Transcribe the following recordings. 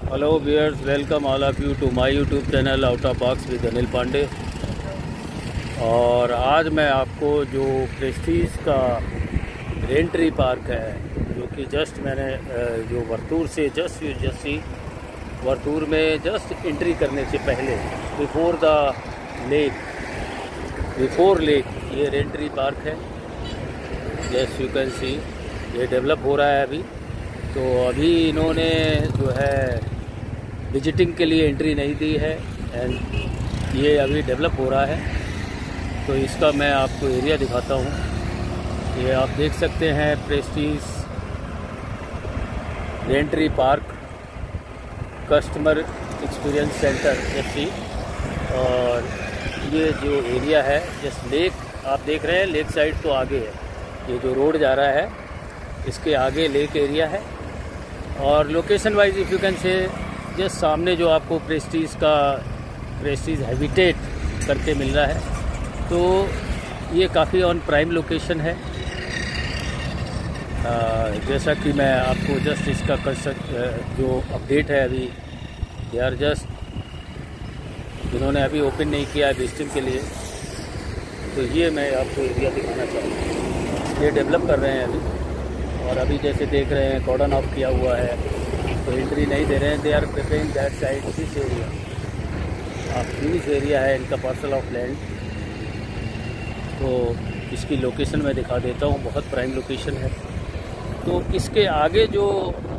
Hello viewers, welcome all of you to my YouTube channel out of box with Anil Pandey. और आज मैं आपको जो प्रेस्टीज का रेंट्री पार्क है, जो कि जस्ट मैंने जो वर्तूर से जस्ट वर्तूर में जस्ट एंट्री करने से पहले बिफोर लेक ये रेंट्री पार्क है। जस्ट यू कैन सी ये डेवलप हो रहा है अभी। तो अभी इन्होंने जो है विजिटिंग के लिए एंट्री नहीं दी है एंड ये अभी डेवलप हो रहा है। तो इसका मैं आपको एरिया दिखाता हूँ। ये आप देख सकते हैं Prestige Raintree Park customer experience centre जैसी। और ये जो एरिया है जस्ट लेक आप देख रहे हैं, लेक साइड तो आगे है, ये जो रोड जा रहा है इसके आगे लेक एरिया है। और location wise if you can say just सामने जो आपको प्रेस्टीज हैबिटेट करके मिल रहा है, तो ये काफ़ी ऑन प्राइम लोकेशन है। जैसा कि मैं आपको जस्ट इसका जो अपडेट है अभी दे आर जस्ट इन्होंने अभी ओपन नहीं किया है विजिटिंग के लिए। तो ये मैं आपको एरिया दिखाना चाहूँगा। ये डेवलप कर रहे हैं अभी, और अभी जैसे देख रहे हैं कॉर्डन ऑफ किया हुआ है तो एंट्री नहीं दे रहे हैं। They are preparing that side this area. Huge area है इनका, पार्सल ऑफ लैंड। तो इसकी लोकेशन मैं दिखा देता हूँ, बहुत प्राइम लोकेशन है। तो इसके आगे जो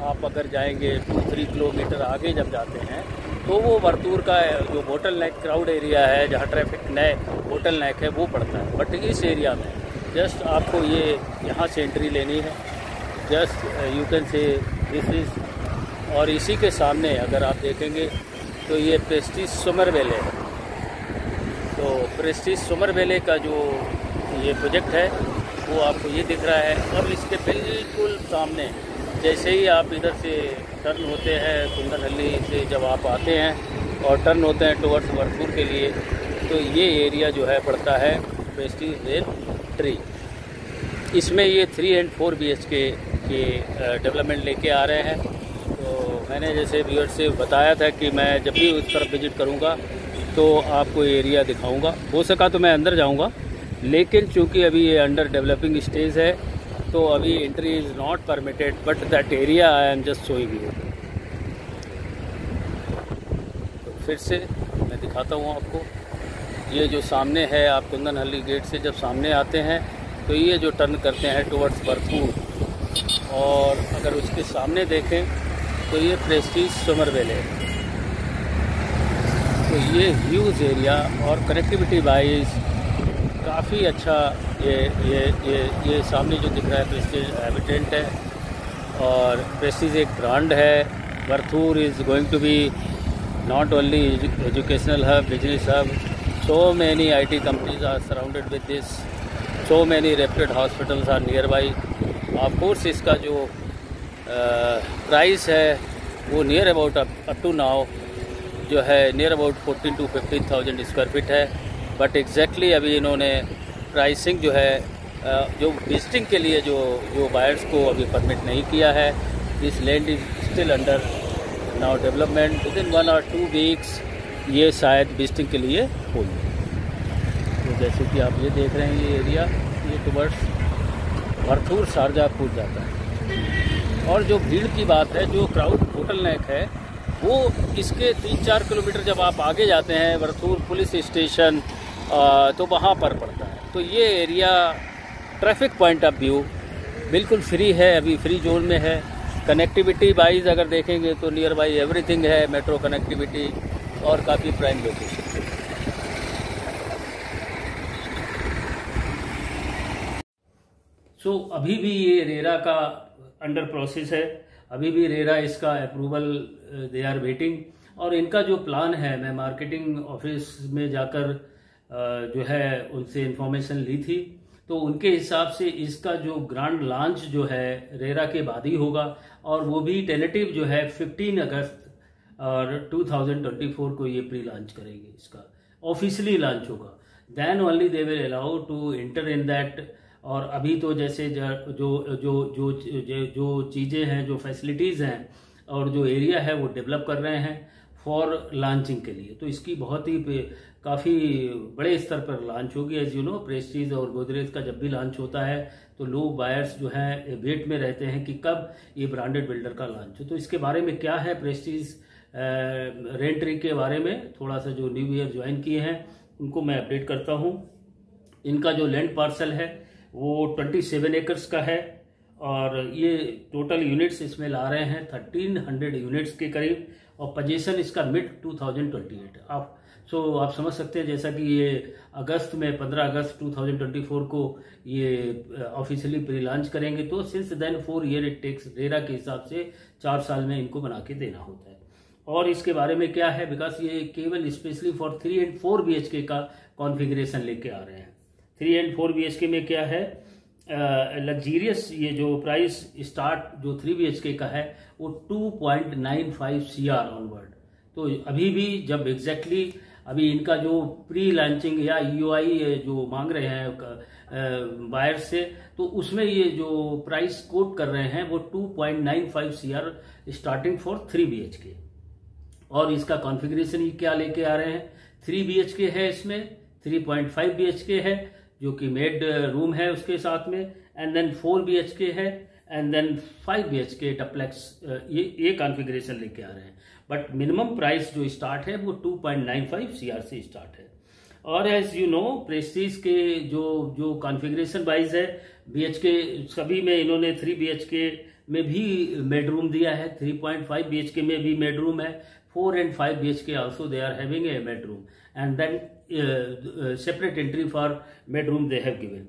आप अगर जाएंगे 2-3 किलोमीटर आगे जब जाते हैं तो वो वर्तूर का जो बोटल नेक क्राउड एरिया है, जहाँ ट्रैफिक बोटल नेक है वो पड़ता है। बट इस एरिया में जस्ट आपको ये यहाँ से एंट्री लेनी है। Just you can say this is. और इसी के सामने अगर आप देखेंगे तो ये प्रेस्टीज समर वैले है। तो प्रेस्टीज समर वैले का जो ये प्रोजेक्ट है वो आपको ये दिख रहा है। और इसके बिल्कुल सामने जैसे ही आप इधर से टर्न होते हैं कुंदनहल्ली से, जब आप आते हैं और टर्न होते हैं टुवर्ड्स वर्तूर के लिए, तो ये एरिया जो है पड़ता है प्रेस्टीज रेंट्री। इसमें ये 3 और 4 BHK के डेवलपमेंट लेके आ रहे हैं। तो मैंने जैसे व्यूअर्स से बताया था कि मैं जब भी उस तरफ विजिट करूंगा तो आपको एरिया दिखाऊंगा। हो सका तो मैं अंदर जाऊंगा, लेकिन चूंकि अभी ये अंडर डेवलपिंग स्टेज है तो अभी entry is not permitted, but that area I am just showing you. तो फिर से मैं दिखाता हूँ आपको। ये जो सामने है, आप कुंदनहल्ली गेट से जब सामने आते हैं तो ये जो टर्न करते हैं टुवर्ड्स वर्तूर, और अगर उसके सामने देखें तो ये प्रेस्टीज समर वैले है। तो ये ह्यूज एरिया और कनेक्टिविटी वाइज काफ़ी अच्छा। ये सामने जो दिख रहा है प्रेस्टीज हैबिटेंट है, और प्रेस्टीज एक ब्रांड है। Varthur is going to be not only educational hub, business hub. So many IT companies are surrounded with this. So many reputed hospitals are nearby. Of course, इसका जो प्राइस है वो near about up to now जो है near about 14 to 15,000 square feet है। But exactly अभी इन्होंने pricing जो है जो विजिटिंग के लिए जो बायर्स को अभी परमिट नहीं किया है। This land is still under now development. Within 1 or 2 weeks ये शायद विजिटिंग के लिए होगी। तो जैसे कि आप ये देख रहे हैं, ये एरिया ये टुवर्ड्स वर्तूर शारजापुर जाता है। और जो भीड़ की बात है, जो क्राउड बोटल नेक है, वो इसके 3-4 किलोमीटर जब आप आगे जाते हैं वर्तूर पुलिस स्टेशन, तो वहाँ पर पड़ता है। तो ये area traffic point of view बिल्कुल फ्री है, अभी फ्री जोन में है। कनेक्टिविटी वाइज अगर देखेंगे तो नियर बाई एवरीथिंग है, मेट्रो कनेक्टिविटी, और काफ़ी प्राइम लोकेशन। सो अभी भी ये रेरा का अंडर प्रोसेस है। अभी भी रेरा इसका अप्रूवल दे आर वेटिंग। और इनका जो प्लान है, मैं मार्केटिंग ऑफिस में जाकर जो है उनसे इंफॉर्मेशन ली थी, तो उनके हिसाब से इसका जो ग्रांड लॉन्च जो है रेरा के बाद ही होगा। और वो भी टेनेटिव जो है 15 अगस्त और 2024 को ये प्री लॉन्च करेंगे। इसका ऑफिशियली लॉन्च होगा, then only they will allow to enter in that. और अभी तो जैसे जो जो जो जो जो चीज़ें हैं, जो फैसिलिटीज़ हैं, और जो एरिया है वो डेवलप कर रहे हैं फॉर लॉन्चिंग के लिए। तो इसकी बहुत ही काफ़ी बड़े स्तर पर लॉन्च होगी। एज यू नो, प्रेस्टीज और गोदरेज का जब भी लॉन्च होता है तो लोग बायर्स जो हैं वेट में रहते हैं कि कब ये ब्रांडेड बिल्डर का लॉन्च हो। तो इसके बारे में क्या है प्रेस्टीज रेंट्री के बारे में थोड़ा सा जो न्यू ईयर ज्वाइन किए हैं उनको मैं अपडेट करता हूँ। इनका जो लैंड पार्सल है वो 27 एकर्स का है और ये टोटल यूनिट्स इसमें ला रहे हैं 1300 यूनिट्स के करीब और पोजीशन इसका मिड 2028। आप समझ सकते हैं जैसा कि ये अगस्त में 15 अगस्त 2024 को ये ऑफिशियली प्री लॉन्च करेंगे। तो since then 4 year it takes, RERA के हिसाब से 4 साल में इनको बना के देना होता है। और इसके बारे में क्या है, बिकॉज ये केवल स्पेशली फॉर 3 एंड 4 BHK का कॉन्फ़िगरेशन लेके आ रहे हैं। 3 एंड 4 BHK में क्या है, लग्जीरियस ये जो प्राइस स्टार्ट जो 3 BHK का है वो 2.95 CR ऑनवर्ड। तो अभी भी जब एग्जैक्टली अभी इनका जो प्री लॉन्चिंग या EOI जो मांग रहे हैं बायर से, तो उसमें ये जो प्राइस कोट कर रहे हैं वो 2.95 CR स्टार्टिंग फॉर 3 BHK। और इसका कॉन्फ़िगरेशन ये क्या लेके आ रहे हैं, 3 BHK है, इसमें 3.5 BHK है जो कि मेड रूम है उसके साथ में, एंड देन 4 BHK है, एंड देन 5 BHK डप्लेक्स, ये कॉन्फ़िगरेशन लेके आ रहे हैं। बट मिनिमम प्राइस जो स्टार्ट है वो 2.95 CR से स्टार्ट है। और एज यू नो, प्रेस्टीज के जो कॉन्फ़िगरेशन वाइज है BHK सभी में इन्होंने 3 BHK में भी मेड रूम दिया है, 3.5 BHK में भी मेड रूम है, 4 and 5 BHK also they are having a bedroom, and then separate entry for bedroom they have given.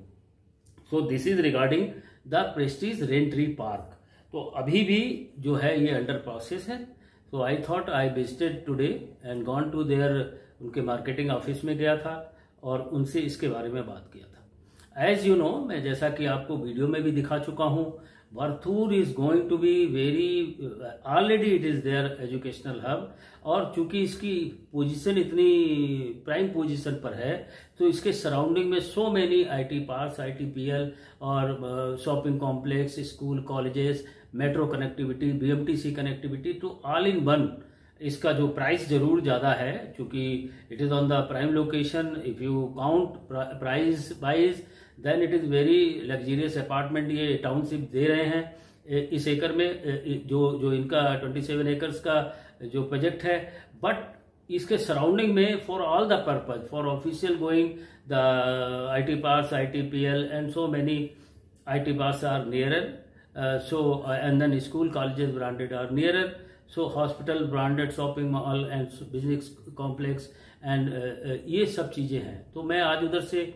So this is regarding the Prestige Raintree Park. तो अभी भी जो है ये अंडर प्रोसेस है। So I thought I visited today and gone to their, उनके marketing office में गया था और उनसे इसके बारे में बात किया था। एज यू नो, मैं जैसा कि आपको वीडियो में भी दिखा चुका हूँ, Varthur is going to be very, already it is there educational hub. और चूंकि इसकी पोजीशन इतनी प्राइम पोजीशन पर है तो इसके सराउंडिंग में so many IT parks, ITPL और shopping complex, school, colleges, metro connectivity, BMTC connectivity, तो ऑल इन वन। इसका जो प्राइस जरूर ज्यादा है क्योंकि it is on the prime location. If you count price wise then it is very luxurious apartment ये township दे रहे हैं इस एकड़ में, जो इनका 27 एकर्स का जो प्रोजेक्ट है। बट इसके सराउंडिंग में for all the purpose, for official going the IT parks, ITPL and so many IT parks are nearer, so and then school, colleges branded are nearer, so hospital branded, shopping mall and business complex and ये सब चीजें हैं। तो मैं आज उधर से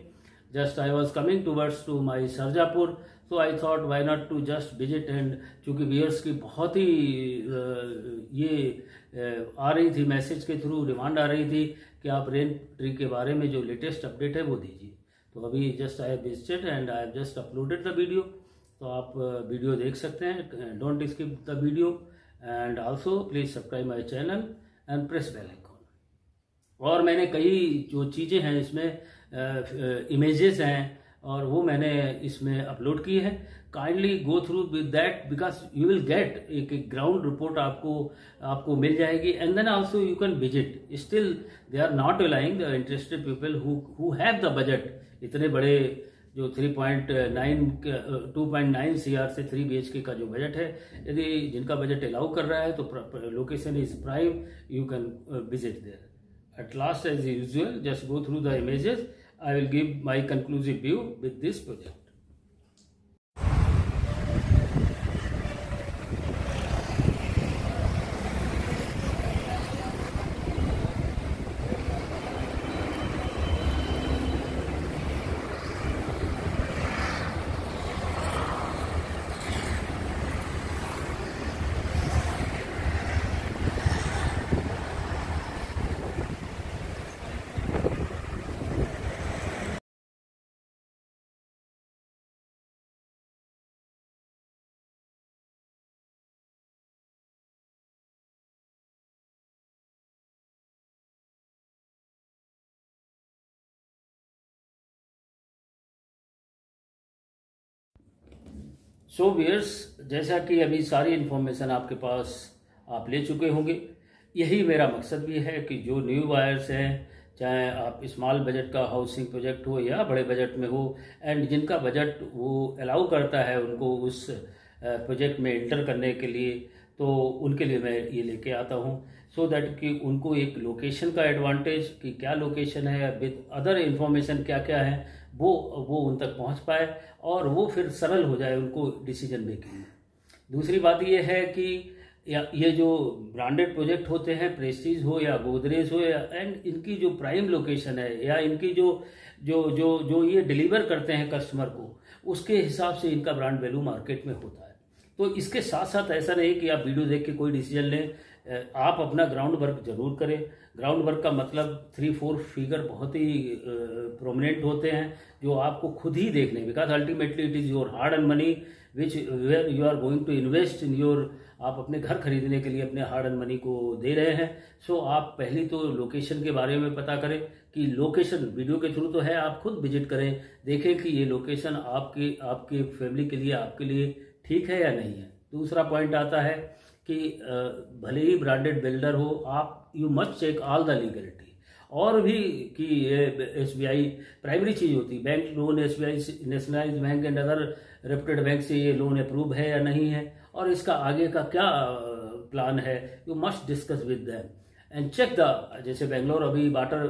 just I was coming towards to my Sarjapur, so I thought why not to just visit, and चूंकि व्यूअर्स की बहुत ही ये आ रही थी मैसेज के थ्रू, डिमांड आ रही थी कि आप रेंट्री के बारे में जो लेटेस्ट अपडेट है वो दीजिए। तो अभी just I have visited and I have just uploaded the video, तो आप वीडियो देख सकते हैं। Don't skip the video and also please subscribe my channel and press bell icon. और मैंने कई जो चीज़ें हैं इसमें इमेजेस हैं और वो मैंने इसमें अपलोड की है। Kindly go through with that because you will get एक ग्राउंड रिपोर्ट आपको मिल जाएगी, and then also you can visit. Still they are not allowing the interested people who have the budget, इतने बड़े जो 2.9 CR से 3 BHK का जो बजट है, यदि जिनका बजट अलाउ कर रहा है तो location is prime, you can visit there. At last as usual just go through the images, I will give my conclusive view with this project. So viewers, जैसा कि अभी सारी इन्फॉर्मेशन आपके पास आप ले चुके होंगे। यही मेरा मकसद भी है कि जो न्यू बायर्स हैं, चाहे आप स्मॉल बजट का हाउसिंग प्रोजेक्ट हो या बड़े बजट में हो, एंड जिनका बजट वो अलाउ करता है उनको उस प्रोजेक्ट में एंटर करने के लिए, तो उनके लिए मैं ये लेके आता हूँ, सो दैट कि उनको एक लोकेशन का एडवांटेज कि क्या लोकेशन है विद अदर इन्फॉर्मेशन क्या क्या है वो उन तक पहुँच पाए और वो फिर सरल हो जाए उनको डिसीजन मेकिंग में। दूसरी बात ये है कि ये जो ब्रांडेड प्रोजेक्ट होते हैं, प्रेस्टीज हो या गोदरेज हो, या एंड इनकी जो प्राइम लोकेशन है या इनकी जो जो जो जो ये डिलीवर करते हैं कस्टमर को, उसके हिसाब से इनका ब्रांड वैल्यू मार्केट में होता है। तो इसके साथ साथ ऐसा नहीं कि आप वीडियो देख के कोई डिसीजन लें, आप अपना ग्राउंड वर्क जरूर करें। ग्राउंड वर्क का मतलब 3-4 फिगर बहुत ही प्रोमिनेंट होते हैं जो आपको खुद ही देखने, because ultimately it is your hard and money which where you are going to invest in your, आप अपने घर खरीदने के लिए अपने हार्ड एंड मनी को दे रहे हैं। सो आप पहली तो लोकेशन के बारे में पता करें कि लोकेशन वीडियो के थ्रू तो है, आप खुद विजिट करें, देखें कि ये लोकेशन आपकी फैमिली के लिए, आपके लिए ठीक है या नहीं है। दूसरा पॉइंट आता है कि भले ही ब्रांडेड बिल्डर हो, आप you must check all the legality, और भी कि ये SBI प्राइमरी चीज होती है, bank loan, SBI nationalised bank and other reputed bank से ये लोन अप्रूव है या नहीं है, और इसका आगे का क्या प्लान है, you must discuss with them and check the, जैसे बेंगलोर अभी वाटर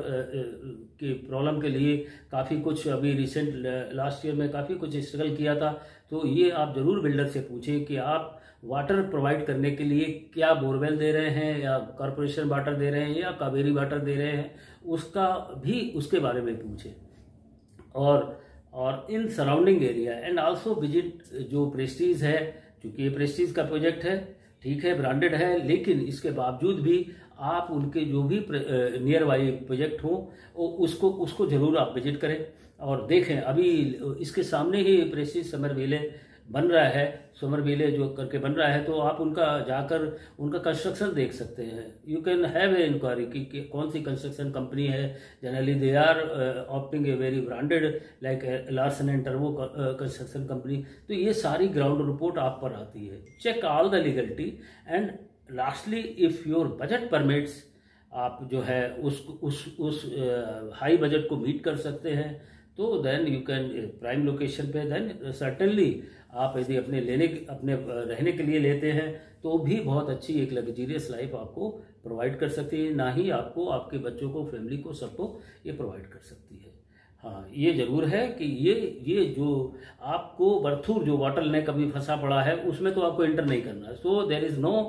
की प्रॉब्लम के लिए काफ़ी कुछ अभी रिसेंट लास्ट ईयर में काफ़ी कुछ स्ट्रगल किया था, तो ये आप जरूर बिल्डर से पूछें कि आप वाटर प्रोवाइड करने के लिए क्या बोरवेल दे रहे हैं या कॉरपोरेशन वाटर दे रहे हैं या कावेरी वाटर दे रहे हैं, उसका भी उसके बारे में पूछें। और in surrounding area and also visit जो प्रेस्टीज है, क्योंकि ये प्रेस्टीज का प्रोजेक्ट है, ठीक है ब्रांडेड है, लेकिन इसके बावजूद भी आप उनके जो भी नियर बाई प्रोजेक्ट हो उसको जरूर आप विजिट करें और देखें। अभी इसके सामने ही प्रेस्टीज समरविले बन रहा है, समरविले जो करके बन रहा है, तो आप उनका जाकर उनका कंस्ट्रक्शन देख सकते हैं। You can have a enquiry कि कौन सी कंस्ट्रक्शन कंपनी है। Generally they are opting a very branded like Larsen and टर्बो कंस्ट्रक्शन कंपनी। तो ये सारी ग्राउंड रिपोर्ट आप पर आती है। Check all the legality and lastly if your budget permits, आप जो है उस हाई बजट को मीट कर सकते हैं, तो then you can prime location पे, देन सर्टेनली आप यदि अपने रहने के लिए लेते हैं तो भी बहुत अच्छी एक लग्जरियस लाइफ आपको प्रोवाइड कर सकती है, ना ही आपको, आपके बच्चों को, फैमिली को, सबको ये प्रोवाइड कर सकती है। हाँ, ये जरूर है कि ये जो आपको बर्थूर जो वाटर लेक कभी फंसा पड़ा है उसमें तो आपको एंटर नहीं करना है। So there is no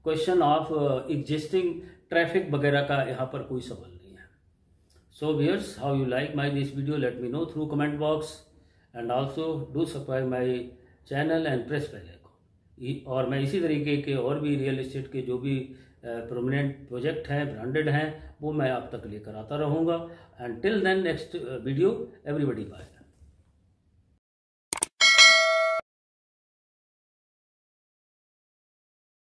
question of existing traffic वगैरह का यहाँ पर कोई सवाल नहीं है। So viewers, how you like my this video, let me know through comment box and also do subscribe my channel and press bell icon। और मैं इसी तरीके के और भी रियल एस्टेट के जो भी प्रोमिनेंट प्रोजेक्ट हैं, ब्रांडेड हैं, वो मैं आप तक लेकर आता रहूँगा। And till then next video, everybody bye.